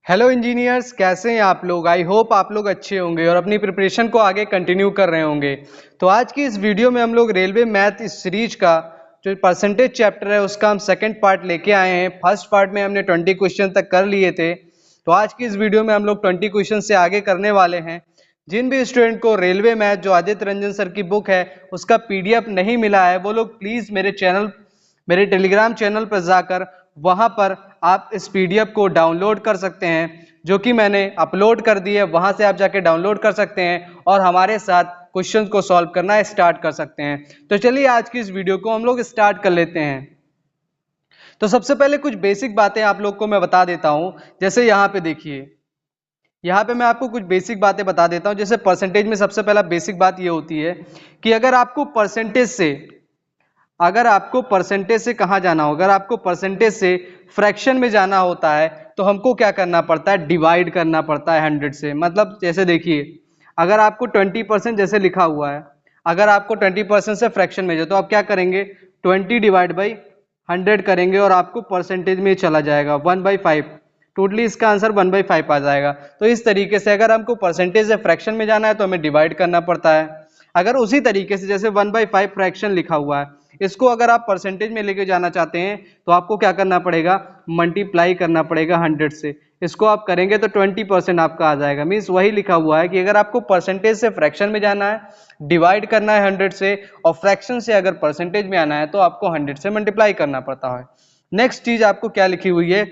Hello engineers, कैसे हैं आप लोग। आई होप आप लोग अच्छे होंगे और अपनी प्रिपरेशन को आगे कंटिन्यू कर रहे होंगे। तो आज की इस वीडियो में हम लोग रेलवे मैथ इस सीरीज का जो परसेंटेज चैप्टर है उसका हम सेकंड पार्ट लेके आए हैं। फर्स्ट पार्ट में हमने 20 क्वेश्चन तक कर लिए थे, तो आज की इस वीडियो में हम लोग 20 क्वेश्चन से आगे करने वाले हैं। जिन भी स्टूडेंट को रेलवे मैथ जो आदित्य रंजन सर की बुक है उसका पीडीएफ नहीं मिला है, वो लोग प्लीज मेरे टेलीग्राम चैनल पर जाकर वहां पर आप इस पीडीएफ को डाउनलोड कर सकते हैं, जो कि मैंने अपलोड कर दी है। वहां से आप जाके डाउनलोड कर सकते हैं और हमारे साथ क्वेश्चंस को सॉल्व करना स्टार्ट कर सकते हैं। तो चलिए आज की इस वीडियो को हम लोग स्टार्ट कर लेते हैं। तो सबसे पहले कुछ बेसिक बातें आप लोग को मैं बता देता हूं। जैसे यहाँ पे देखिए, यहाँ पे मैं आपको कुछ बेसिक बातें बता देता हूं। जैसे परसेंटेज में सबसे पहला बेसिक बात ये होती है कि अगर आपको परसेंटेज से कहाँ जाना हो, अगर आपको परसेंटेज से फ्रैक्शन में जाना होता है तो हमको क्या करना पड़ता है, डिवाइड करना पड़ता है 100 से। मतलब जैसे देखिए, अगर आपको 20% जैसे लिखा हुआ है, अगर आपको 20% से फ्रैक्शन में जाए तो आप क्या करेंगे, 20 डिवाइड बाई 100 करेंगे और आपको परसेंटेज में चला जाएगा 1/5। टोटली इसका आंसर 1/5 आ जाएगा। तो इस तरीके से अगर हमको परसेंटेज से फ्रैक्शन में जाना है तो हमें डिवाइड करना पड़ता है। अगर उसी तरीके से जैसे 1/5 फ्रैक्शन लिखा हुआ है, इसको अगर आप परसेंटेज में लेके जाना चाहते हैं तो आपको क्या करना पड़ेगा, मल्टीप्लाई करना पड़ेगा 100 से। इसको आप करेंगे तो 20% आपका आ जाएगा। मीन्स वही लिखा हुआ है कि अगर आपको परसेंटेज से फ्रैक्शन में जाना है, डिवाइड करना है 100 से, और फ्रैक्शन से अगर परसेंटेज में आना है तो आपको 100 से मल्टीप्लाई करना पड़ता है। नेक्स्ट चीज आपको क्या लिखी हुई है,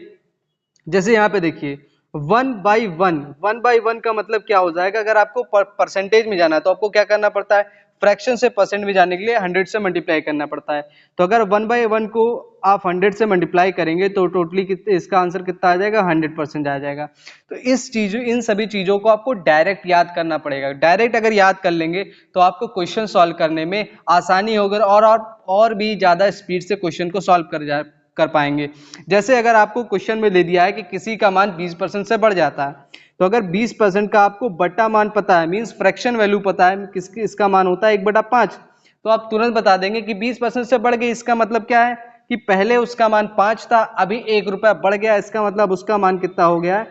जैसे यहाँ पे देखिए 1/1 का मतलब क्या हो जाएगा, अगर आपको परसेंटेज में जाना है तो आपको क्या करना पड़ता है, फ्रैक्शन से परसेंट में जाने के लिए 100 से मल्टीप्लाई करना पड़ता है। तो अगर 1/1 को आप 100 से मल्टीप्लाई करेंगे तो टोटली कितने, इसका आंसर कितना आ जाएगा, 100% आ जाएगा। तो इन सभी चीजों को आपको डायरेक्ट याद करना पड़ेगा। डायरेक्ट अगर याद कर लेंगे तो आपको क्वेश्चन सॉल्व करने में आसानी होगी और भी ज्यादा स्पीड से क्वेश्चन को सॉल्व कर पाएंगे। जैसे अगर आपको क्वेश्चन में दे दिया है कि किसी का मान 20% से बढ़ जाता है, तो अगर 20% का आपको बटा मान पता है, मींस फ्रैक्शन वैल्यू पता है, किसकी इसका मान होता है 1/5, तो आप तुरंत बता देंगे कि 20% से बढ़ गई। इसका मतलब क्या है कि पहले उसका मान 5 था, अभी 1 रुपया बढ़ गया, इसका मतलब उसका मान कितना हो गया है,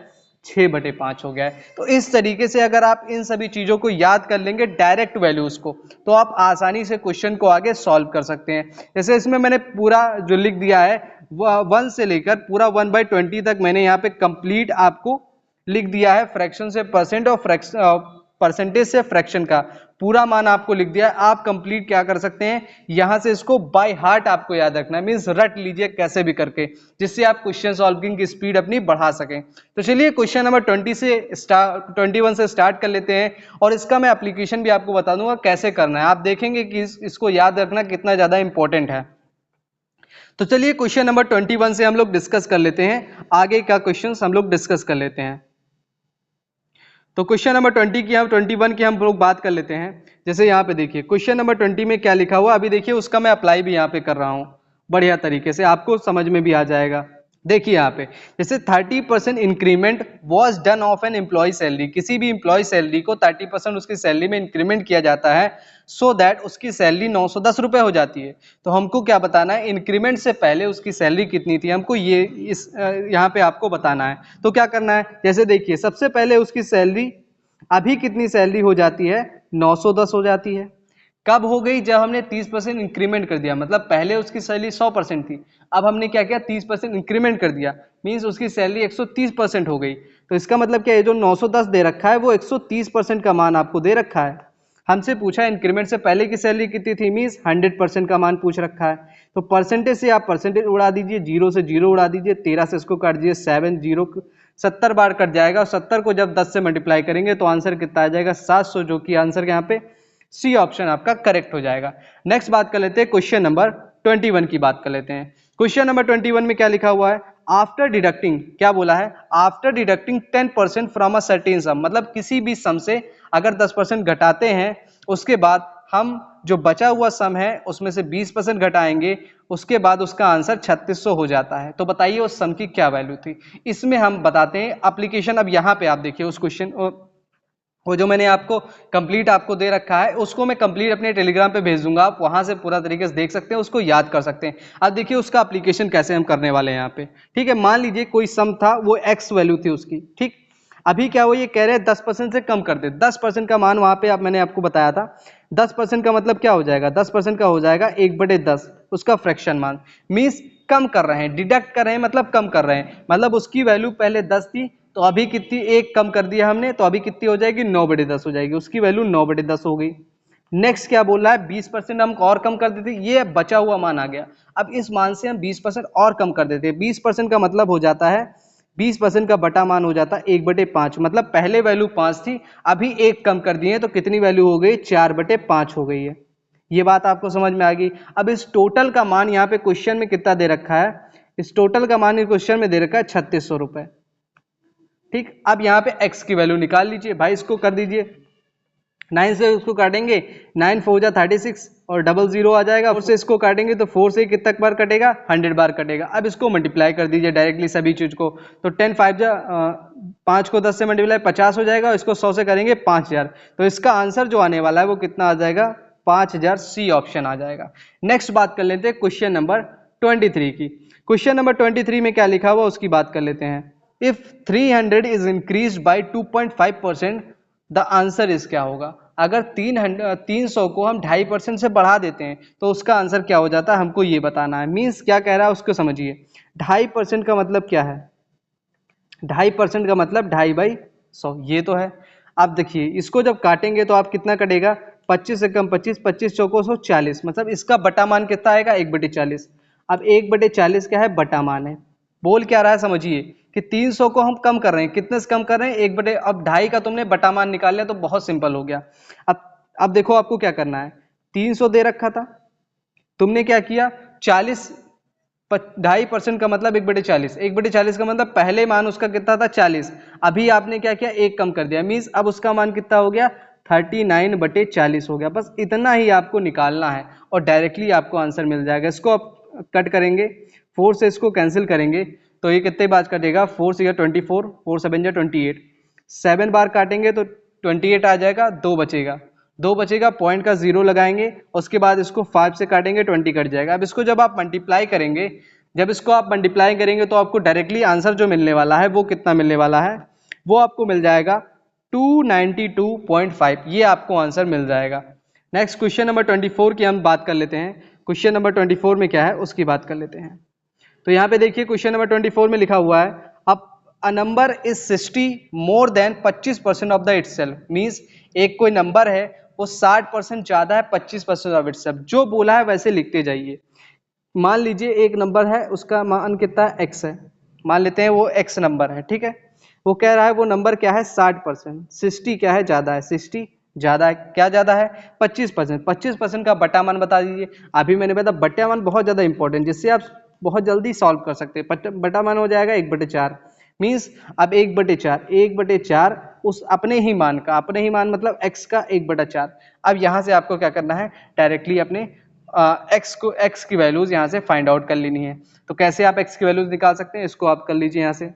6/5 हो गया है। तो इस तरीके से अगर आप इन सभी चीजों को याद कर लेंगे, डायरेक्ट वैल्यूज को, तो आप आसानी से क्वेश्चन को आगे सॉल्व कर सकते हैं। जैसे इसमें मैंने पूरा जो लिख दिया है 1 से लेकर पूरा 1/20 तक मैंने यहाँ पे कंप्लीट आपको लिख दिया है। फ्रैक्शन से परसेंट और परसेंटेज से फ्रैक्शन का पूरा मान आपको लिख दिया है। आप कंप्लीट क्या कर सकते हैं, यहां से इसको बाय हार्ट आपको याद रखना है, मींस रट लीजिए कैसे भी करके, जिससे आप क्वेश्चन सॉल्विंग की स्पीड अपनी बढ़ा सकें। तो चलिए क्वेश्चन नंबर 21 से स्टार्ट कर लेते हैं, और इसका मैं एप्लीकेशन भी आपको बता दूंगा कैसे करना है। आप देखेंगे कि इसको याद रखना कितना ज्यादा इंपॉर्टेंट है। तो चलिए क्वेश्चन नंबर 21 से हम लोग डिस्कस कर लेते हैं, आगे का क्वेश्चन हम लोग डिस्कस कर लेते हैं। तो क्वेश्चन नंबर 21 की हम लोग बात कर लेते हैं। जैसे यहाँ पे देखिए क्वेश्चन नंबर 20 में क्या लिखा हुआ, अभी देखिए उसका मैं अप्लाई भी यहाँ पे कर रहा हूँ, बढ़िया तरीके से आपको समझ में भी आ जाएगा। देखिए यहाँ पे जैसे 30% increment was done of an employee salary, किसी भी एम्प्लॉय सैलरी को 30% उसकी सैलरी में इंक्रीमेंट किया जाता है, सो दैट उसकी सैलरी 910 रुपए हो जाती है। तो हमको क्या बताना है, इंक्रीमेंट से पहले उसकी सैलरी कितनी थी, हमको ये इस यहाँ पे आपको बताना है। तो क्या करना है, जैसे देखिए सबसे पहले उसकी सैलरी अभी कितनी सैलरी हो जाती है, 910 हो जाती है। कब हो गई, जब हमने 30% इंक्रीमेंट कर दिया। मतलब पहले उसकी सैलरी 100% थी, अब हमने क्या किया, 30% इंक्रीमेंट कर दिया, मींस उसकी सैलरी 130% हो गई। तो इसका मतलब क्या है, जो 910 दे रखा है वो 130% का मान आपको दे रखा है। हमसे पूछा इंक्रीमेंट से पहले की सैलरी कितनी थी, मींस 100% का मान पूछ रखा है। तो परसेंटेज से आप परसेंटेज उड़ा दीजिए, 0 से 0 उड़ा दीजिए, 13 से इसको काट दीजिए, 7 0 70 बार कट जाएगा, और 70 को जब 10 से मल्टीप्लाई करेंगे तो आंसर कितना आ जाएगा, 700, जो कि आंसर यहाँ पे सी ऑप्शन आपका करेक्ट हो जाएगा। नेक्स्ट बात कर लेते हैं, क्वेश्चन नंबर 21 की बात कर लेते हैं। क्वेश्चन नंबर 21 में क्या लिखा हुआ है, आफ्टर डिडक्टिंग, क्या बोला है, after deducting 10% from a certain सम, मतलब किसी भी सम से अगर 10% घटाते हैं, उसके बाद हम जो बचा हुआ सम है उसमें से 20% घटाएंगे, उसके बाद उसका आंसर 3600 हो जाता है। तो बताइए उस सम की क्या वैल्यू थी। इसमें हम बताते हैं एप्लीकेशन। अब यहाँ पे आप देखिए उस क्वेश्चन वो जो मैंने आपको कंप्लीट आपको दे रखा है उसको मैं कंप्लीट अपने टेलीग्राम पे भेज दूंगा, आप वहां से पूरा तरीके से देख सकते हैं, उसको याद कर सकते हैं। अब देखिए उसका एप्लीकेशन कैसे हम करने वाले हैं यहाँ पे। ठीक है, मान लीजिए कोई सम था, वो एक्स वैल्यू थी उसकी। ठीक, अभी क्या वो ये कह रहे हैं 10% से कम कर दे। 10% का मान वहां पे आप मैंने आपको बताया था, 10% का मतलब क्या हो जाएगा, 10% का हो जाएगा 1/10 उसका फ्रैक्शन मान। मीन्स कम कर रहे हैं, डिडक्ट कर रहे हैं, मतलब कम कर रहे हैं। मतलब उसकी वैल्यू पहले 10 थी तो अभी कितनी, एक कम कर दिया हमने, तो अभी कितनी हो जाएगी, 9/10 हो जाएगी। उसकी वैल्यू 9/10 हो गई। नेक्स्ट क्या बोल रहा है, 20% हम और कम कर देते, ये बचा हुआ मान आ गया। अब इस मान से हम 20% और कम कर देते हैं। 20% का मतलब हो जाता है, 20% का बटा मान हो जाता है 1/5। मतलब पहले वैल्यू 5 थी, अभी एक कम कर दिए तो कितनी वैल्यू हो गई, 4/5 हो गई है। ये बात आपको समझ में आ गई। अब इस टोटल का मान यहाँ पे क्वेश्चन में कितना दे रखा है, इस टोटल का मान क्वेश्चन में दे रखा है 3600 रुपए। ठीक, अब यहाँ पे x की वैल्यू निकाल लीजिए भाई, इसको कर दीजिए 9 से उसको काटेंगे, 9 4 जा 36 और डबल जीरो आ जाएगा। 4 से इसको काटेंगे तो 4 से कितना बार कटेगा, 100 बार कटेगा। अब इसको मल्टीप्लाई कर दीजिए डायरेक्टली सभी चीज को, तो 10 5 जा 5 को 10 से मल्टीप्लाई 50 हो जाएगा, इसको 100 से करेंगे 5000। तो इसका आंसर जो आने वाला है वो कितना आ जाएगा, 5000। सी ऑप्शन आ जाएगा। नेक्स्ट बात कर लेते हैं क्वेश्चन नंबर 23 की। क्वेश्चन नंबर 23 में क्या लिखा हुआ उसकी बात कर लेते हैं। If 300 is increase by 2.5%, the answer is, क्या होगा। अगर 300 को हम 2.5% से बढ़ा देते हैं तो उसका आंसर क्या हो जाता है, हमको ये बताना है। मीन्स क्या कह रहा है उसको समझिए। 2.5% का मतलब क्या है, 2.5% का मतलब 2.5/100, ये तो है। अब देखिए इसको जब काटेंगे तो आप कितना कटेगा, 25 से कम 25, 25 चौको 140, मतलब इसका बटा मान कितना आएगा, 1/40। अब 1/40 क्या है, बटा मान है। बोल क्या रहा है समझिए कि 300 को हम कम कर रहे हैं, कितने से कम कर रहे हैं, 1/, अब 2.5 का तुमने बटा मान निकाल लिया तो बहुत सिंपल हो गया। अब देखो आपको क्या करना है, 300 दे रखा था, तुमने क्या किया, 40, 2.5% का मतलब 1/40, 1/40 का मतलब पहले मान उसका कितना था 40, अभी आपने क्या किया, एक कम कर दिया। मीन्स अब उसका मान कितना हो गया, 39/40 हो गया। बस इतना ही आपको निकालना है और डायरेक्टली आपको आंसर मिल जाएगा। इसको आप कट करेंगे, 4 से इसको कैंसिल करेंगे तो ये कितने बार कटेगा, 4 से 24, 4 7 जा 28, 7 बार काटेंगे तो 28 आ जाएगा, 2 बचेगा, 2 बचेगा, पॉइंट का 0 लगाएंगे, उसके बाद इसको 5 से काटेंगे 20 कट जाएगा। अब इसको जब आप मल्टीप्लाई करेंगे, जब इसको आप मल्टीप्लाई करेंगे तो आपको डायरेक्टली आंसर जो मिलने वाला है वो कितना मिलने वाला है, वो आपको मिल जाएगा 292.5, ये आपको आंसर मिल जाएगा। नेक्स्ट क्वेश्चन नंबर 24 की हम बात कर लेते हैं। क्वेश्चन नंबर 24 में क्या है उसकी बात कर लेते हैं। तो यहाँ पे देखिए क्वेश्चन नंबर 24 में लिखा हुआ है, अब a number is 60 more than 25% of the itself. Means एक कोई नंबर है वो 60% ज्यादा है 25% ऑफ इटसेल्फ। जो बोला है वैसे लिखते जाइए। मान लीजिए एक नंबर है, उसका मान कितना एक्स है, मान लेते हैं वो एक्स नंबर है। ठीक है, वो कह रहा है वो नंबर क्या है 60%, 60 क्या है ज्यादा है, 60 ज्यादा है, क्या ज्यादा है 25%, 25% का बटा मान बता दीजिए। अभी मैंने बताया बटा मान बहुत ज्यादा इंपॉर्टेंट, जिससे आप बहुत जल्दी सॉल्व कर सकते हैं। बटा मान हो जाएगा 1/4। मीन्स अब 1/4, 1/4 उस अपने ही मान का, अपने ही मान मतलब x का 1/4। अब यहां से आपको क्या करना है, डायरेक्टली अपने x की वैल्यूज यहां से फाइंड आउट कर लेनी है। तो कैसे आप x की वैल्यूज निकाल सकते हैं, इसको आप कर लीजिए यहां से।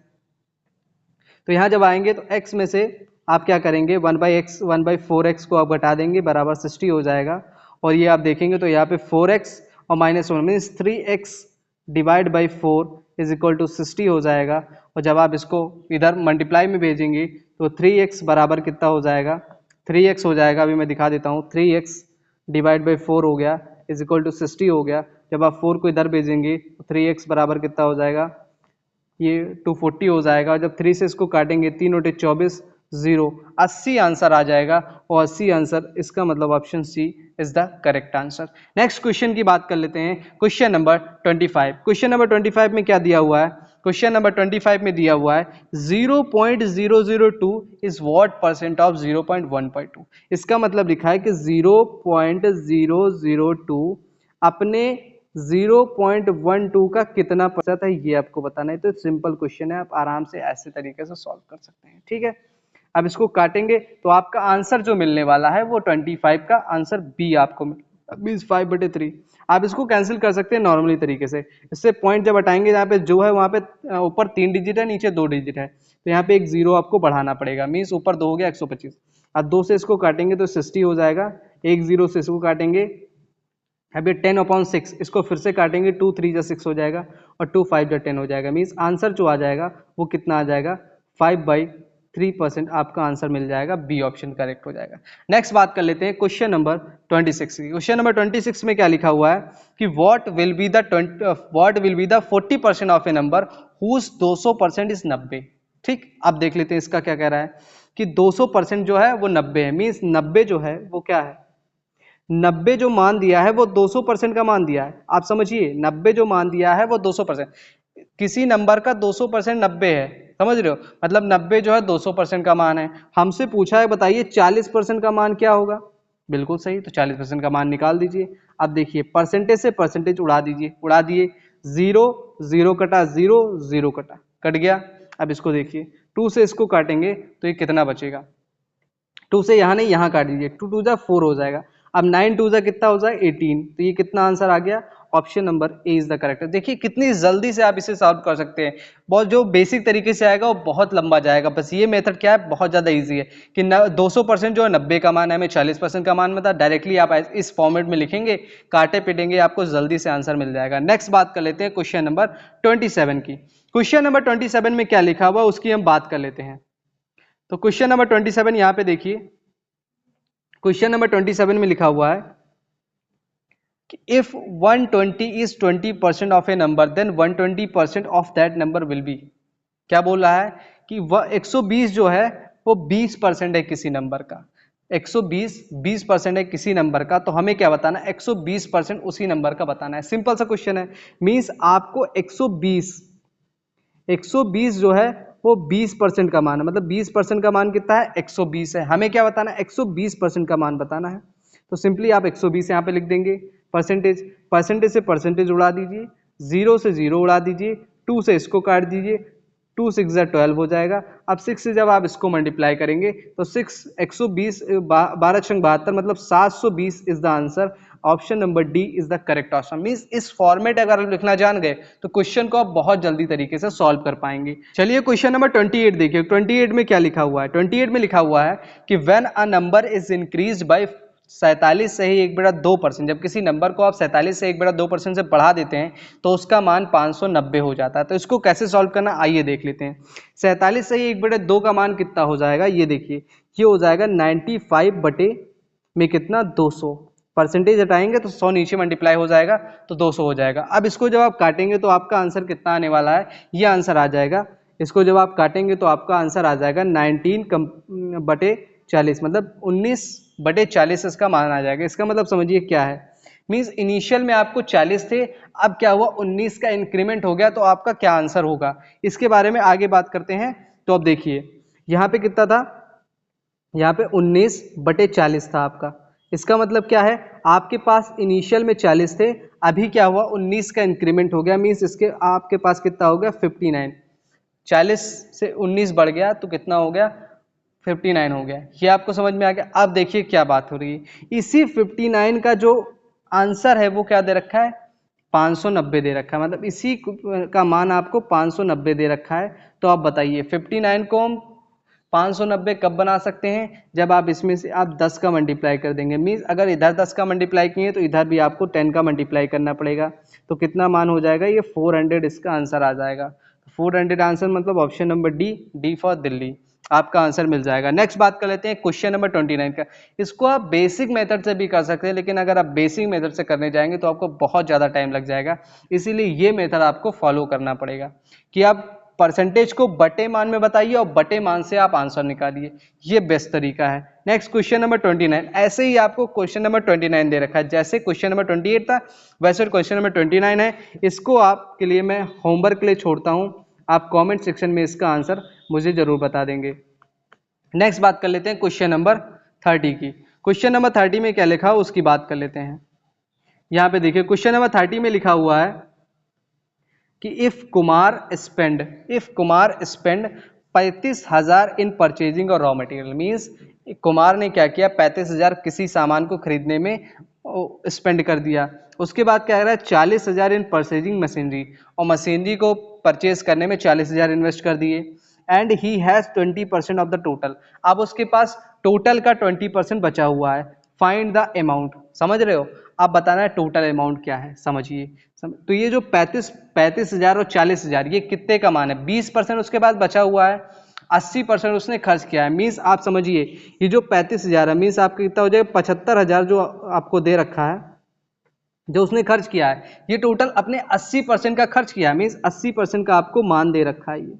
तो यहाँ जब आएंगे तो x में से आप क्या करेंगे, 1/x 1/4x को आप घटा देंगे, बराबर 60 हो जाएगा। और ये आप देखेंगे तो यहाँ पे 4x और -1 means 3x divide by 4 is equal to 60 हो जाएगा। और जब आप इसको इधर मल्टीप्लाई में भेजेंगे तो 3x बराबर कितना हो जाएगा, 3x हो जाएगा। अभी मैं दिखा देता हूँ, 3x डिवाइड बाई 4 हो गया इज इक्वल टू 60 हो गया। जब आप 4 को इधर भेजेंगे तो 3x बराबर कितना हो जाएगा, ये 240 हो जाएगा। जब 3 से इसको काटेंगे 3 × 24 0, 80 आंसर आ जाएगा। और 80 आंसर, इसका मतलब option C is the correct answer. Next question की बात कर लेते हैं, क्वेश्चन नंबर 25। क्वेश्चन नंबर 25 में क्या दिया हुआ है, क्वेश्चन नंबर 25 में दिया हुआ है 0.002 इज व्हाट परसेंट ऑफ 0.1/2। इसका मतलब लिखा है कि 0.002 अपने 0.12 का कितना प्रतिशत है, ये आपको बताना है। तो सिंपल क्वेश्चन है, आप आराम से ऐसे तरीके से सॉल्व कर सकते हैं। ठीक है, अब इसको काटेंगे तो आपका आंसर जो मिलने वाला है वो 25 का आंसर बी आपको मीन्स 5/3। आप इसको कैंसिल कर सकते हैं नॉर्मली तरीके से। इससे पॉइंट जब हटाएंगे, यहाँ पे जो है वहाँ पे ऊपर 3 डिजिट है, नीचे 2 डिजिट है, तो यहाँ पे एक 0 आपको बढ़ाना पड़ेगा। मीन्स ऊपर 2 हो गया 125, अब 2 से इसको काटेंगे तो 60 हो जाएगा, 1 0 से इसको काटेंगे, अब ये 10/6 इसको फिर से काटेंगे, 2 3 जा 6 हो जाएगा और 2 5 जा 10 हो जाएगा। मीन्स आंसर जो आ जाएगा वो कितना आ जाएगा, 5/3% आपका आंसर मिल जाएगा, बी ऑप्शन करेक्ट हो जाएगा। नेक्स्ट बात कर लेते हैं क्वेश्चन नंबर 26 की। क्वेश्चन नंबर 26 में क्या लिखा हुआ है कि what will be the 40% of a number whose 200% is 90। ठीक, अब देख लेते हैं इसका क्या कह रहा है कि 200% जो है वो 90 है। मीन्स 90 जो है वो क्या है, 90 जो मान दिया है वो 200% का मान दिया है। आप समझिए, 90 जो मान दिया है वो 200%, किसी नंबर का 200% 90 है, समझ रहे हो, मतलब 90 जो है 200% का मान है। हमसे पूछा है बताइए 40% का मान क्या होगा। बिल्कुल सही, तो 40% का मान निकाल दीजिए। अब देखिए परसेंटेज से परसेंटेज उड़ा दीजिए, उड़ा दिए, 0 0 कटा, 0 0 कटा, कट गया। अब इसको देखिए, 2 से इसको काटेंगे तो ये कितना बचेगा, 2 से यहाँ नहीं यहाँ काट दीजिए, 2 2 जा 4 हो जाएगा। अब 9 2 जा कितना हो जाए 18, तो ये कितना आंसर आ गया, option number A is the correct. देखिए कितनी जल्दी से आप इसे सॉल्व कर सकते हैं। बहुत जो बेसिक तरीके से आएगा वो बहुत लंबा जाएगा, बस ये मेथड क्या है, बहुत ज्यादा इजी है कि 200% जो है 90 का मान है, हमें 40% का मान बता, डायरेक्टली आप इस फॉर्मेट में लिखेंगे, काटे पिटेंगे, आपको जल्दी से आंसर मिल जाएगा। नेक्स्ट बात कर लेते हैं क्वेश्चन नंबर 27 की। क्वेश्चन नंबर 27 में क्या लिखा हुआ उसकी हम बात कर लेते हैं। तो क्वेश्चन नंबर 27 यहाँ पे देखिए, क्वेश्चन नंबर 27 में लिखा हुआ है कि if 120 is 20% of a number then 120% of that number will be. क्या बोल रहा है कि वह 120 जो है वो 20% है किसी नंबर का, 120 20% है किसी नंबर का, तो हमें क्या बताना है, 120% उसी नंबर का बताना है। सिंपल सा क्वेश्चन है। मींस आपको 120 जो है वो 20% का मान है, मतलब 20% का मान कितना है, 120 है। हमें क्या बताना है, 120% का मान बताना है। तो सिंपली आप 120 यहाँ पे लिख देंगे, परसेंटेज से परसेंटेज उड़ा दीजिए, 0 से 0 उड़ा दीजिए, 2 से इसको काट दीजिए, 2 6 12 हो जाएगा। अब 6 से जब आप इसको मल्टीप्लाई करेंगे तो 6 120 12 72 मतलब 720 is the answer. Option number D is the correct option. Means इस फॉर्मेट अगर आप लिखना जान गए तो क्वेश्चन को आप बहुत जल्दी तरीके से सॉल्व कर पाएंगे। चलिए क्वेश्चन नंबर 28 देखिए, 28 में क्या लिखा हुआ है। 28 में लिखा हुआ है कि when a number is increased by 47 से ही 1/2%, जब किसी नंबर को आप 47 से 1/2% से बढ़ा देते हैं तो उसका मान 590 हो जाता है। तो इसको कैसे सॉल्व करना, आइए देख लेते हैं। 47 से ही 1/2 का मान कितना हो जाएगा, ये देखिए, ये हो जाएगा 95 बटे में कितना 200, परसेंटेज हटाएंगे तो 100 नीचे मल्टीप्लाई हो जाएगा तो 200 हो जाएगा। अब इसको जब आप काटेंगे तो आपका आंसर कितना आने वाला है, ये आंसर आ जाएगा। इसको जब आप काटेंगे तो आपका आंसर आ जाएगा 19/40, मतलब 19/40 इसका मान आ जाएगा। इसका मतलब समझिए क्या है, मीन्स इनिशियल में आपको 40 थे, अब क्या हुआ 19 का इंक्रीमेंट हो गया, तो आपका क्या आंसर होगा, इसके बारे में आगे बात करते हैं। तो अब देखिए यहाँ पे कितना था, यहाँ पे 19/40 था आपका। इसका मतलब क्या है, आपके पास इनिशियल में 40 थे, अभी क्या हुआ 19 का इंक्रीमेंट हो गया, मीन्स इसके आपके पास कितना हो गया 59। 40 से 19 बढ़ गया तो कितना हो गया 59 हो गया। ये आपको समझ में आ गया। अब देखिए क्या बात हो रही है, इसी 59 का जो आंसर है वो क्या दे रखा है, 590 दे रखा है, मतलब इसी का मान आपको 590 दे रखा है। तो आप बताइए 59 को हम 590 कब बना सकते हैं, जब आप इसमें से आप 10 का मल्टीप्लाई कर देंगे। मीन्स अगर इधर 10 का मल्टीप्लाई किए तो इधर भी आपको 10 का मल्टीप्लाई करना पड़ेगा, तो कितना मान हो जाएगा, ये 400 इसका आंसर आ जाएगा। 400 आंसर मतलब option number D for Delhi, आपका आंसर मिल जाएगा। नेक्स्ट बात कर लेते हैं क्वेश्चन नंबर 29 का। इसको आप बेसिक मेथड से भी कर सकते हैं, लेकिन अगर आप बेसिक मेथड से करने जाएंगे तो आपको बहुत ज़्यादा टाइम लग जाएगा, इसीलिए ये मेथड आपको फॉलो करना पड़ेगा कि आप परसेंटेज को बटे मान में बताइए और बटे मान से आप आंसर निकालिए, ये बेस्ट तरीका है। नेक्स्ट क्वेश्चन नंबर 29, ऐसे ही आपको क्वेश्चन नंबर 29 दे रखा है, जैसे क्वेश्चन नंबर 28 था वैसे क्वेश्चन नंबर 29 है। इसको आपके लिए मैं होमवर्क के लिए छोड़ता हूँ, आप कमेंट सेक्शन में इसका आंसर मुझे जरूर बता देंगे। नेक्स्ट बात कर लेते हैं क्वेश्चन नंबर 30 की। क्वेश्चन नंबर 30 में क्या लिखा हो उसकी बात कर लेते हैं। यहाँ पे देखिए क्वेश्चन नंबर 30 में लिखा हुआ है कि if Kumar spend 35,000 in purchasing और रॉ मटेरियल। मीन्स कुमार ने क्या किया, 35,000 किसी सामान को खरीदने में स्पेंड कर दिया। उसके बाद क्या कह रहा है 40,000 इन परचेजिंग मशीनरी, और मशीनरी को परचेज करने में 40,000 इन्वेस्ट कर दिए। And he has 20% of the total. अब उसके पास टोटल का 20% बचा हुआ है, फाइंड द अमाउंट। समझ रहे हो, आप बताना है टोटल अमाउंट क्या है, समझिए। तो ये जो 35,000 और 40,000 ये कितने का मान है, 20% उसके पास बचा हुआ है, 80% उसने खर्च किया है। मीन्स आप समझिए ये जो 35,000 है मीन्स आपका कितना हो जाएगा, 75,000 जो आपको दे रखा है जो उसने खर्च किया है, ये टोटल अपने 80% का खर्च किया है। मीन्स 80% का आपको मान दे रखा है। ये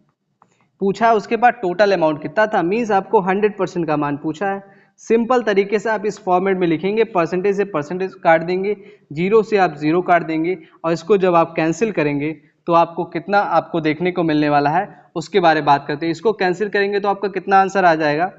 पूछा है उसके बाद टोटल अमाउंट कितना था, मीन्स आपको 100% का मान पूछा है। सिंपल तरीके से आप इस फॉर्मेट में लिखेंगे, परसेंटेज से परसेंटेज काट देंगे, जीरो से आप जीरो काट देंगे, और इसको जब आप कैंसिल करेंगे तो आपको कितना आपको देखने को मिलने वाला है उसके बारे में बात करते हैं। इसको कैंसिल करेंगे तो आपका कितना आंसर आ जाएगा,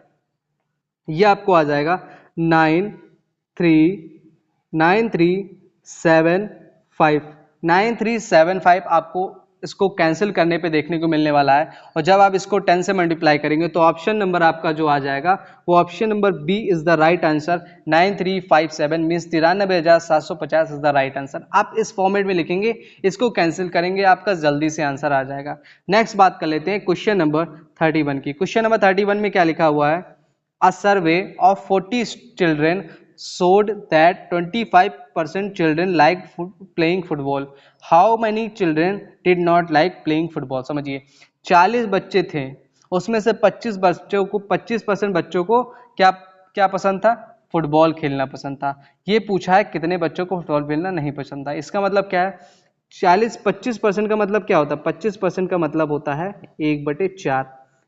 ये आपको आ जाएगा 93,9375। 9375 आपको इसको कैंसिल करने पे देखने को मिलने वाला है। और जब आप इसको 10 से मल्टीप्लाई करेंगे तो ऑप्शन नंबर आपका जो आ जाएगा वो option number B is the right answer. 9357 means 93,750 is the right answer. आप इस फॉर्मेट में लिखेंगे, इसको कैंसिल करेंगे, आपका जल्दी से आंसर आ जाएगा। नेक्स्ट बात कर लेते हैं क्वेश्चन नंबर 31 की। क्वेश्चन नंबर 31 में क्या लिखा हुआ है, A survey of 40 children showed that 25% children like playing football. How many children did not like playing football? समझिए 40 बच्चे थे, उसमें से 25% बच्चों को क्या क्या पसंद था, फुटबॉल खेलना पसंद था। ये पूछा है कितने बच्चों को फुटबॉल खेलना नहीं पसंद था। इसका मतलब क्या है, 25% का मतलब क्या होता है, 25% का मतलब होता है 1/4।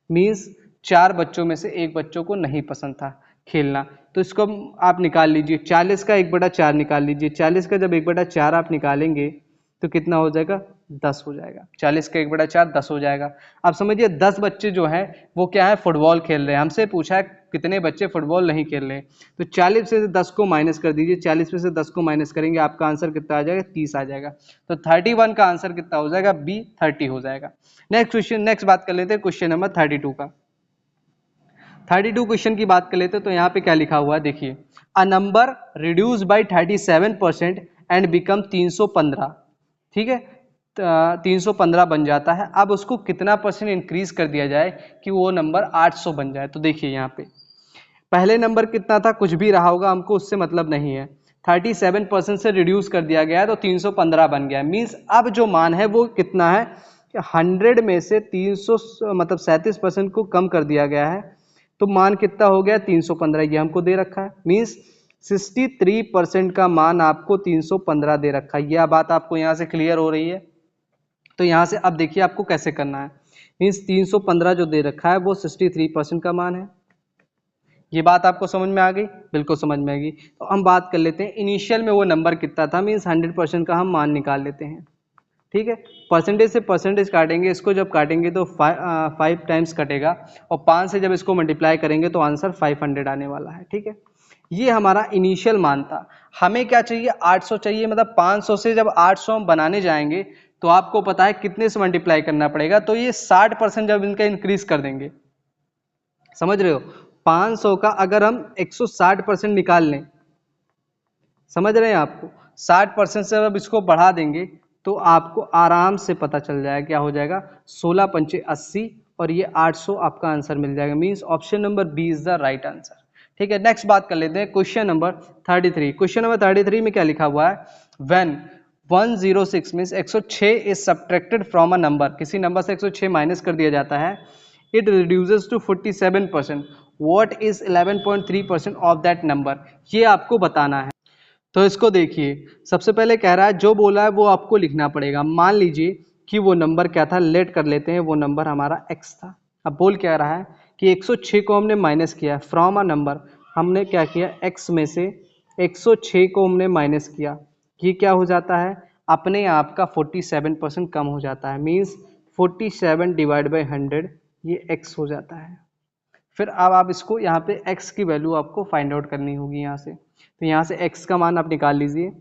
मीन्स 4 बच्चों में से एक बच्चों को नहीं पसंद था खेलना। तो इसको आप निकाल लीजिए, 40 का 1/4 निकाल लीजिए। 40 का जब 1/4 आप निकालेंगे तो कितना हो जाएगा, 10 हो जाएगा। 40 का 1/4 10 हो जाएगा। आप समझिए 10 बच्चे जो हैं वो क्या है, फुटबॉल खेल रहे हैं। हमसे पूछा है कितने बच्चे फुटबॉल नहीं खेल रहे हैं, तो 40 से 10 को माइनस कर दीजिए। 40 में से 10 को माइनस करेंगे, आपका आंसर कितना आ जाएगा, 30 आ जाएगा। तो 31 का आंसर कितना हो जाएगा, बी 30 हो जाएगा। नेक्स्ट बात कर लेते हैं क्वेश्चन नंबर 32 का। 32 क्वेश्चन की बात कर लेते हैं तो यहाँ पे क्या लिखा हुआ है, देखिए a number reduce by 37% and become 315। ठीक है, 315 बन जाता है। अब उसको कितना परसेंट इंक्रीज कर दिया जाए कि वो नंबर 800 बन जाए। तो देखिए यहाँ पे पहले नंबर कितना था, कुछ भी रहा होगा, हमको उससे मतलब नहीं है। 37% से रिड्यूस कर दिया गया है तो 315 बन गया। मीन्स अब जो मान है वो कितना है, 100 में से 300 मतलब 37% को कम कर दिया गया है, तो मान कितना हो गया, 315। ये हमको दे रखा है। मीन्स 63% का मान आपको 315 दे रखा है। यह बात आपको यहाँ से क्लियर हो रही है। तो यहाँ से अब देखिए आपको कैसे करना है। मीन्स 315 जो दे रखा है वो 63% का मान है। ये बात आपको समझ में आ गई, बिल्कुल समझ में आ गई। तो हम बात कर लेते हैं इनिशियल में वो नंबर कितना था। मीन्स 100% का हम मान निकाल लेते हैं। ठीक है, परसेंटेज से परसेंटेज काटेंगे, इसको जब काटेंगे तो 5 टाइम्स कटेगा, और 5 से जब इसको मल्टीप्लाई करेंगे तो आंसर 500 आने वाला है। ठीक है, ये हमारा इनिशियल मान था। हमें क्या चाहिए, 800 चाहिए। मतलब 500 से जब 800 हम बनाने जाएंगे तो आपको पता है कितने से मल्टीप्लाई करना पड़ेगा, तो ये 60% जब इनका इंक्रीज कर देंगे। समझ रहे हो, 500 का अगर हम 160% निकाल लें, समझ रहे हैं आपको, 60% से अब इसको बढ़ा देंगे तो आपको आराम से पता चल जाएगा क्या हो जाएगा, 16 पंचे 80 और ये 800 आपका आंसर मिल जाएगा। Means option number B is the right answer. ठीक है, नेक्स्ट बात कर लेते हैं क्वेश्चन नंबर 33। क्वेश्चन नंबर 33 में क्या लिखा हुआ है, when 106 means 106 is subtracted from a number, किसी नंबर से 106 माइनस कर दिया जाता है, it reduces to 47%, what is 11.3% of that number. ये आपको बताना है। तो इसको देखिए, सबसे पहले कह रहा है जो बोला है वो आपको लिखना पड़ेगा। मान लीजिए कि वो नंबर क्या था, लेट कर लेते हैं, वो नंबर हमारा x था। अब बोल क्या रहा है कि 106 को हमने माइनस किया फ्रॉम अ नंबर, हमने क्या किया, x में से 106 को हमने माइनस किया, ये क्या हो जाता है, अपने आप का 47% कम हो जाता है। मीन्स 47 डिवाइड बाई 100 ये x हो जाता है। फिर अब आप इसको यहाँ पे x की वैल्यू आपको फाइंड आउट करनी होगी यहाँ से। तो यहाँ से x का मान आप निकाल लीजिए,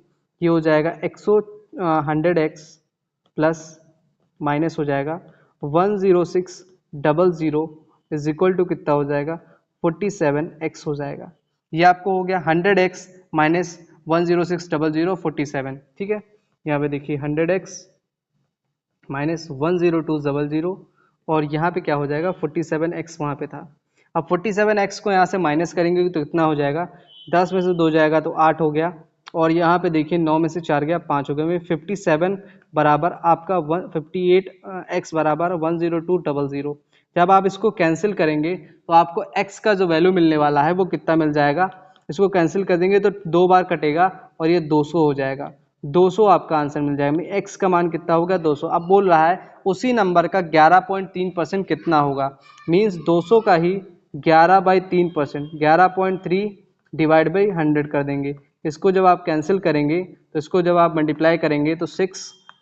ये हो जाएगा 100x प्लस माइनस हो जाएगा 10600 इज इक्वल टू कितना हो जाएगा, 47x हो जाएगा। ये आपको हो गया 100x माइनस 10600 47। ठीक है, यहाँ पे देखिए 100x माइनस 10200 और यहाँ पे क्या हो जाएगा 47x वहाँ पे था। अब 47x को यहाँ से माइनस करेंगे तो कितना हो जाएगा, 10 में से 2 जाएगा तो 8 हो गया, और यहाँ पे देखिए 9 में से 4 गया 5 हो गया। 57 बराबर आपका 58x बराबर 10200। जब आप इसको कैंसिल करेंगे तो आपको x का जो वैल्यू मिलने वाला है वो कितना मिल जाएगा, इसको कैंसिल कर देंगे तो 2 बार कटेगा और ये 200 हो जाएगा। 200 आपका आंसर मिल जाएगा। x का मान कितना होगा 200। अब बोल रहा है उसी नंबर का 11.3% कितना होगा, मीन्स 200 का ही 11/3%, 11.3 डिवाइड बाई 100 कर देंगे। इसको जब आप कैंसिल करेंगे तो इसको जब आप मल्टीप्लाई करेंगे तो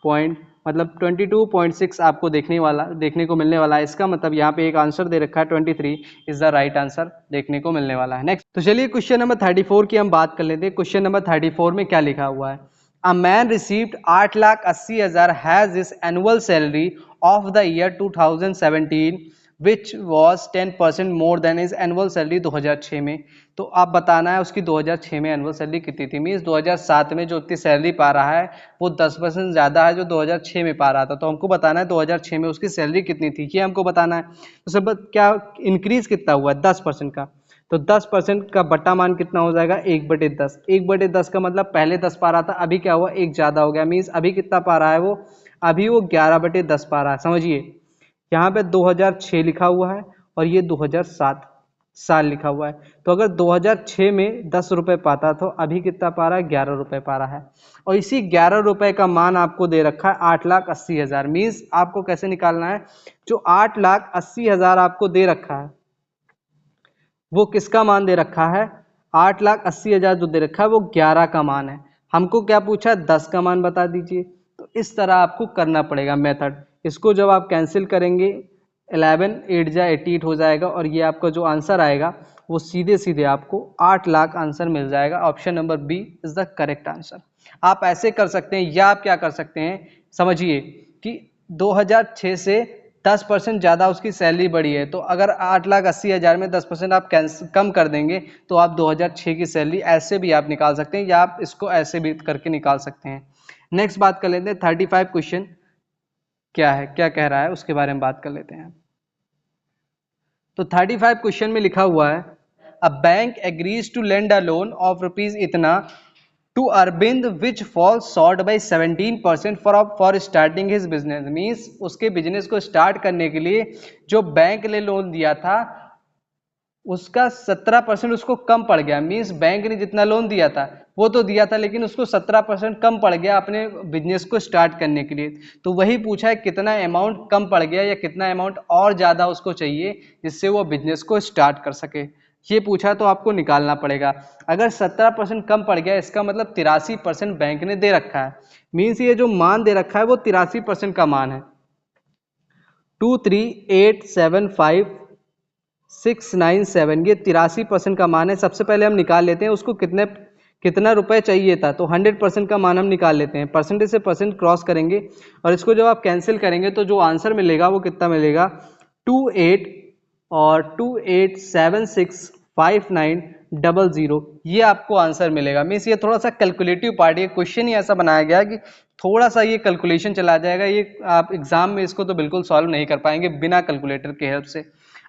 22.6 आपको देखने को मिलने वाला है। इसका मतलब यहाँ पे एक आंसर दे रखा है 23 इज द राइट आंसर देखने को मिलने वाला है। नेक्स्ट, तो चलिए क्वेश्चन नंबर 34 की हम बात कर लेते हैं। क्वेश्चन नंबर 34 में क्या लिखा हुआ है, A man received 8,80,000 has his annual salary of the year 2017 which was 10% more than his annual salary 2006 में। तो आप बताना है उसकी 2006 में एनुअल सैलरी कितनी थी। मीन्स 2007 में जो उतनी सैलरी पा रहा है वो 10% ज़्यादा है जो 2006 में पा रहा था। तो हमको बताना है 2006 में उसकी सैलरी कितनी थी, ये हमको बताना है। तो सब क्या इंक्रीज कितना हुआ है 10% का, तो 10% का बट्टा मान कितना हो जाएगा 1/10। 1/10 का मतलब पहले 10 पा रहा था, अभी क्या हुआ 1 ज़्यादा हो गया। मीन्स अभी कितना पा रहा है वो, अभी वो 11/10 पा रहा है। समझिए यहाँ पे 2006 लिखा हुआ है और ये 2007 साल लिखा हुआ है। तो अगर 2006 में 10 रुपये पाता तो अभी कितना पा रहा है 11 रुपये पा रहा है। और इसी 11 रुपये का मान आपको दे रखा है 8,80,000। मीन्स आपको कैसे निकालना है, जो 8,80,000 आपको दे रखा है वो किसका मान दे रखा है, 8,80,000 जो दे रखा है वो 11 का मान है। हमको क्या पूछा है 10 का मान बता दीजिए। तो इस तरह आपको करना पड़ेगा मेथड। इसको जब आप कैंसिल करेंगे 11 8 जा 88 हो जाएगा और ये आपका जो आंसर आएगा वो सीधे सीधे आपको 8 लाख आंसर मिल जाएगा। Option number B is the correct answer. आप ऐसे कर सकते हैं या आप क्या कर सकते हैं, समझिए कि 2006 से 10% ज़्यादा उसकी सैलरी बढ़ी है, तो अगर 8,80,000 में 10% आप कम कर देंगे तो आप 2006 की सैलरी ऐसे भी आप निकाल सकते हैं या आप इसको ऐसे भी करके निकाल सकते हैं। नेक्स्ट बात कर लेते हैं 35 क्वेश्चन क्या है, क्या कह रहा है उसके बारे में बात कर लेते हैं। तो 35 क्वेश्चन में लिखा हुआ है a bank agrees to lend a loan of rupees इतना to Arvind which fall short by 17% for starting his business. Means उसके बिजनेस को स्टार्ट करने के लिए जो बैंक ने लोन दिया था उसका 17% उसको कम पड़ गया। मीन्स बैंक ने जितना लोन दिया था वो तो दिया था लेकिन उसको 17% कम पड़ गया अपने बिजनेस को स्टार्ट करने के लिए। तो वही पूछा है कितना अमाउंट कम पड़ गया या कितना अमाउंट और ज़्यादा उसको चाहिए जिससे वो बिजनेस को स्टार्ट कर सके, ये पूछा। तो आपको निकालना पड़ेगा। अगर 17% कम पड़ गया इसका मतलब 83% बैंक ने दे रखा है। मीन्स ये जो मान दे रखा है वो 83% का मान है। 23875,697 ये 83% का मान है। सबसे पहले हम निकाल लेते हैं उसको कितना रुपए चाहिए था। तो 100% का मान हम निकाल लेते हैं। परसेंटेज से परसेंट क्रॉस करेंगे और इसको जब आप कैंसिल करेंगे तो जो आंसर मिलेगा वो कितना मिलेगा 28 और 28765900 ये आपको आंसर मिलेगा। मीन्स ये थोड़ा सा कैलकुलेटिव पार्ट है, क्वेश्चन ही ऐसा बनाया गया कि थोड़ा सा ये कैलकुलेशन चला जाएगा। ये आप एग्जाम में इसको तो बिल्कुल सॉल्व नहीं कर पाएंगे बिना कैलकुलेटर के हेल्प से।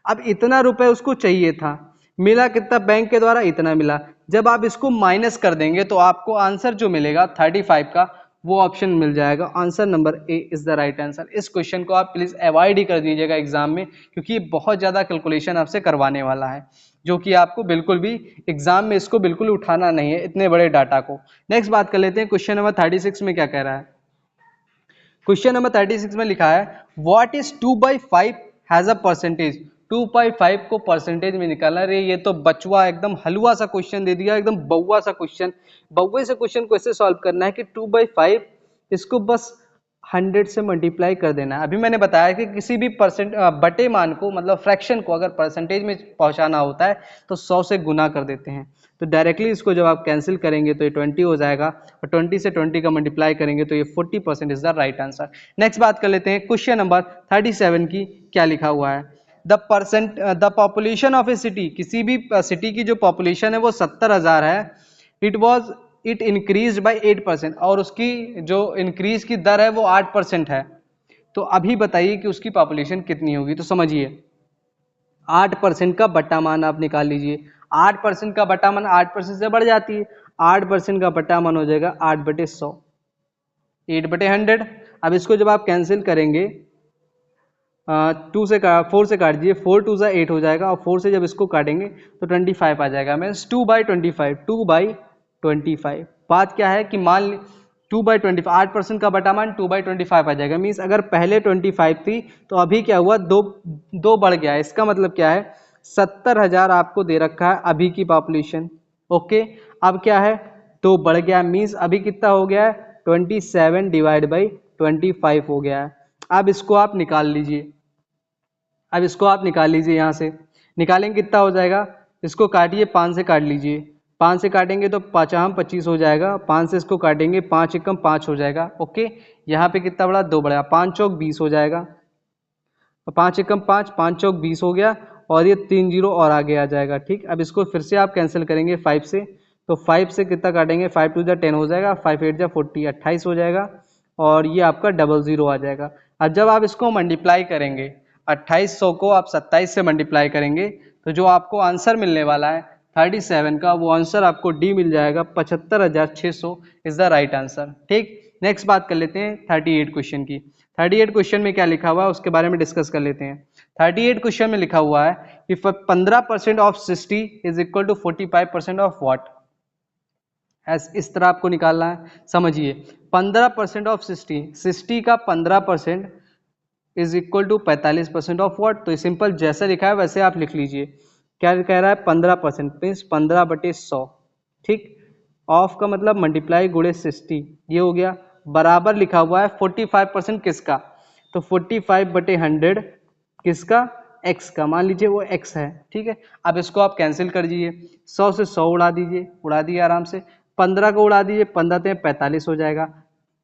अब इतना रुपए उसको चाहिए था, मिला कितना बैंक के द्वारा, इतना मिला। जब आप इसको माइनस कर देंगे तो आपको आंसर जो मिलेगा 35 का वो ऑप्शन मिल जाएगा। Answer number A is the right answer. इस क्वेश्चन को आप प्लीज अवॉइड ही कर दीजिएगा एग्जाम में, क्योंकि ये बहुत ज्यादा कैलकुलेशन आपसे करवाने वाला है जो कि आपको बिल्कुल भी एग्जाम में इसको बिल्कुल उठाना नहीं है इतने बड़े डाटा को। नेक्स्ट बात कर लेते हैं क्वेश्चन नंबर 36 में क्या कह रहा है। क्वेश्चन नंबर 36 में लिखा है what is 2/5 has a percentage. 2/5 को परसेंटेज में निकालना। अरे ये तो बचवा एकदम हलवा सा क्वेश्चन दे दिया, एकदम बउआ सा क्वेश्चन। बउए से क्वेश्चन को ऐसे सॉल्व करना है कि 2/5 इसको बस 100 से मल्टीप्लाई कर देना है। अभी मैंने बताया कि किसी भी बटे मान को मतलब फ्रैक्शन को अगर परसेंटेज में पहुंचाना होता है तो 100 से गुना कर देते हैं। तो डायरेक्टली इसको जब आप कैंसिल करेंगे तो ये 20 हो जाएगा और 20 से 20 का मल्टीप्लाई करेंगे तो ये 40% is the right answer. Next बात कर लेते हैं क्वेश्चन नंबर 37 की, क्या लिखा हुआ है। The population of A city, किसी भी सिटी की जो पॉपुलेशन है वो 70,000 है। इट इंक्रीज बाई 8% और उसकी जो इंक्रीज की दर है वो 8% है। तो अभी बताइए कि उसकी पॉपुलेशन कितनी होगी। तो समझिए 8% का बट्टा मान आप निकाल लीजिए। 8% का बट्टा मान 8% से बढ़ जाती है। 8% का बट्टा मान हो जाएगा 8/100, 8/100। अब इसको जब आप कैंसिल करेंगे 4 से काट दीजिए, 4 2 ज़ा 8 हो जाएगा, और 4 से जब इसको काटेंगे तो 25 आ जाएगा। मीन्स 2/25, 2/25। बात क्या है कि मान 2/25, 8% का बटा मान 2/25 आ जाएगा। मीन्स अगर पहले 25 थी तो अभी क्या हुआ, दो बढ़ गया। इसका मतलब क्या है, 70,000 आपको दे रखा है अभी की पॉपुलेशन। ओके, अब क्या है, 2 बढ़ गया। मीन्स अभी कितना हो गया है, 27/25 हो गया है। अब इसको आप निकाल लीजिए। अब इसको आप निकाल लीजिए, यहाँ से निकालेंगे कितना हो जाएगा, इसको काटिए, 5 से काट लीजिए। 5 से काटेंगे तो 5 25 हो जाएगा, 5 से इसको काटेंगे 5 एकम 5 हो जाएगा। ओके, यहाँ पे कितना बढ़ा, 2 बढ़ा, 5 चौक 20 हो जाएगा। 5 एकम 5, 5 चौक 20 हो गया, और ये 3 जीरो और आगे आ जाएगा। ठीक, अब इसको फिर से आप कैंसिल करेंगे 5 से, तो 5 से कितना काटेंगे, 5 2 10 हो जाएगा, 5 8 40, 28 हो जाएगा, और ये आपका 00 आ जाएगा। अब जब आप इसको मल्टीप्लाई करेंगे, 2800 को आप 27 से मल्टीप्लाई करेंगे, तो जो आपको आंसर मिलने वाला है 37 का, वो आंसर आपको डी मिल जाएगा। 75,600 इज द राइट आंसर। ठीक, नेक्स्ट बात कर लेते हैं 38 क्वेश्चन की। 38 क्वेश्चन में क्या लिखा हुआ है उसके बारे में डिस्कस कर लेते हैं। 38 क्वेश्चन में लिखा हुआ है कि 15% of 60 is equal to 45% of what. इस तरह आपको निकालना है। समझिए 15% ऑफ 60 का 15% is equal to 45% of what. तो सिंपल जैसा लिखा है वैसे आप लिख लीजिए। क्या कह रहा है, 15% मीन्स 15/100। ठीक, ऑफ का मतलब मल्टीप्लाई गुणे 60, ये हो गया। बराबर लिखा हुआ है 45% किसका, तो 45/100 किसका, x का। मान लीजिए वो x है। ठीक है, अब इसको आप कैंसिल कर दीजिए, 100 से 100 उड़ा दीजिए, उड़ा दिए आराम से। 15 को उड़ा दीजिए, 15 से 45 हो जाएगा।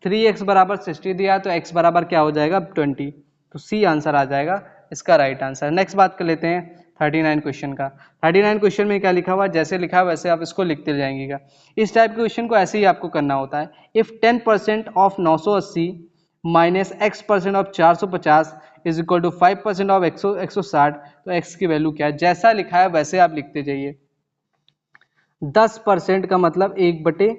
3x बराबर 60 दिया तो x बराबर क्या हो जाएगा, 20। तो सी आंसर आ जाएगा इसका राइट आंसर। नेक्स्ट बात कर लेते हैं 39 क्वेश्चन का। 39 क्वेश्चन में क्या लिखा हुआ है, जैसे लिखा है वैसे आप इसको लिखते जाएंगे। इस टाइप के क्वेश्चन को ऐसे ही आपको करना होता है। If 10% of 980 minus x% of 450 is equal to 5% of 160, तो x की वैल्यू क्या है, जैसा लिखा है वैसे आप लिखते जाइए। 10% का मतलब 1/,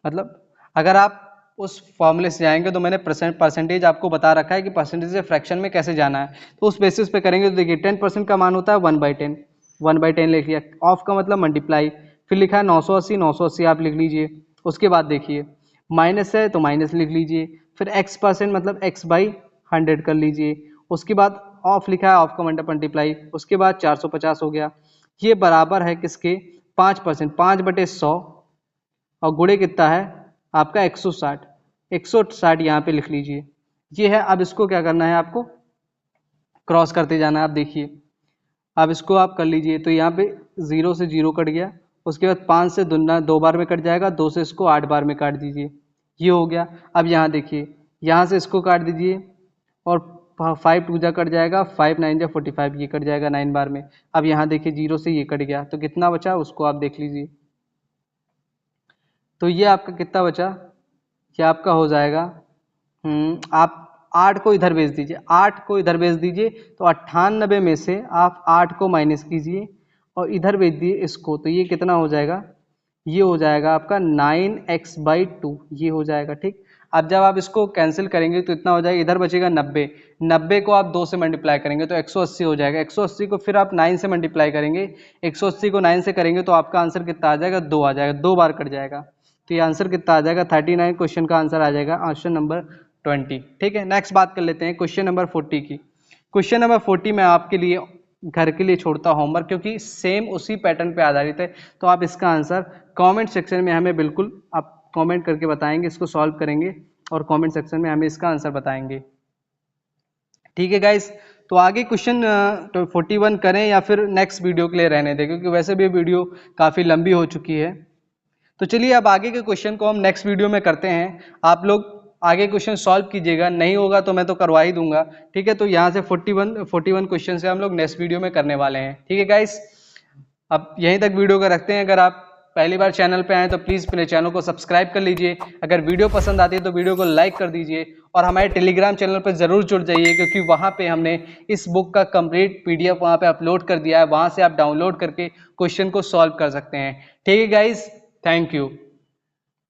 मतलब अगर आप उस फॉर्मूले से जाएंगे तो मैंने परसेंटेज आपको बता रखा है कि परसेंटेज से फ्रैक्शन में कैसे जाना है, तो उस बेसिस पे करेंगे। तो देखिए 10% का मान होता है 1/10, 1/10 लिख लिया। ऑफ का मतलब मल्टीप्लाई, फिर लिखा है 980, 980 आप लिख लीजिए। उसके बाद देखिए माइनस है तो माइनस लिख लीजिए, फिर x% मतलब x/100 कर लीजिए। उसके बाद ऑफ लिखा है, ऑफ का मल्टीप्लाई, उसके बाद 450 हो गया। ये बराबर है किसके, 5%, 5/100, और गुणे कितना है आपका 160, 160 यहाँ पे लिख लीजिए। ये है। अब इसको क्या करना है, आपको क्रॉस करते जाना है। आप देखिए, अब इसको आप कर लीजिए, तो यहाँ पे 0 से 0 कट गया। उसके बाद 5 से दुना 2 बार में कट जाएगा, 2 से इसको 8 बार में काट दीजिए, ये हो गया। अब यहाँ देखिए, यहाँ से इसको काट दीजिए, और 5 2 जा कट जाएगा, 5 9 जा 45, ये कट जाएगा 9 बार में। अब यहाँ देखिए 0 से ये कट गया, तो कितना बचा उसको आप देख लीजिए। तो ये आपका कितना बचा, ये आपका हो जाएगा, आप 8 को इधर भेज दीजिए, 8 को इधर भेज दीजिए, तो 98 में से आप 8 को माइनस कीजिए और इधर भेज दिए इसको, तो ये कितना हो जाएगा, ये हो जाएगा आपका 9x/2, ये हो जाएगा। ठीक, अब जब आप इसको कैंसिल करेंगे तो इतना हो जाएगा, इधर बचेगा 90, 90 को आप 2 से मल्टीप्लाई करेंगे तो 180 हो जाएगा। 180 को फिर आप 9 से मल्टीप्लाई करेंगे, 180 को 9 से करेंगे तो आपका आंसर कितना आ जाएगा, 2 आ जाएगा, 2 बार कट जाएगा। तो ये आंसर कितना आ जाएगा, 39 क्वेश्चन का आंसर आ जाएगा ऑप्शन नंबर 20। ठीक है, नेक्स्ट बात कर लेते हैं क्वेश्चन नंबर 40 की। क्वेश्चन नंबर 40 मैं आपके लिए घर के लिए छोड़ता होमवर्क, क्योंकि सेम उसी पैटर्न पे आधारित है। तो आप इसका आंसर कमेंट सेक्शन में हमें बिल्कुल आप कमेंट करके बताएंगे, इसको सॉल्व करेंगे और कमेंट सेक्शन में हमें इसका आंसर बताएंगे। ठीक है गाइस, तो आगे क्वेश्चन 41 करें या फिर नेक्स्ट वीडियो के लिए रहने दें, क्योंकि वैसे भी वीडियो काफ़ी लंबी हो चुकी है। तो चलिए अब आगे के क्वेश्चन को हम नेक्स्ट वीडियो में करते हैं। आप लोग आगे क्वेश्चन सॉल्व कीजिएगा, नहीं होगा तो मैं तो करवा ही दूंगा। ठीक है, तो यहाँ से 41 क्वेश्चन से हम लोग नेक्स्ट वीडियो में करने वाले हैं। ठीक है गाइस, अब यहीं तक वीडियो का रखते हैं। अगर आप पहली बार चैनल पे आए तो प्लीज़ मेरे चैनल को सब्सक्राइब कर लीजिए। अगर वीडियो पसंद आती है तो वीडियो को लाइक कर दीजिए और हमारे टेलीग्राम चैनल पर ज़रूर जुड़ जाइए, क्योंकि वहाँ पे हमने इस बुक का कंप्लीट पीडीएफ वहाँ पे अपलोड कर दिया है। वहाँ से आप डाउनलोड करके क्वेश्चन को सॉल्व कर सकते हैं। ठीक है गाइज, थैंक यू।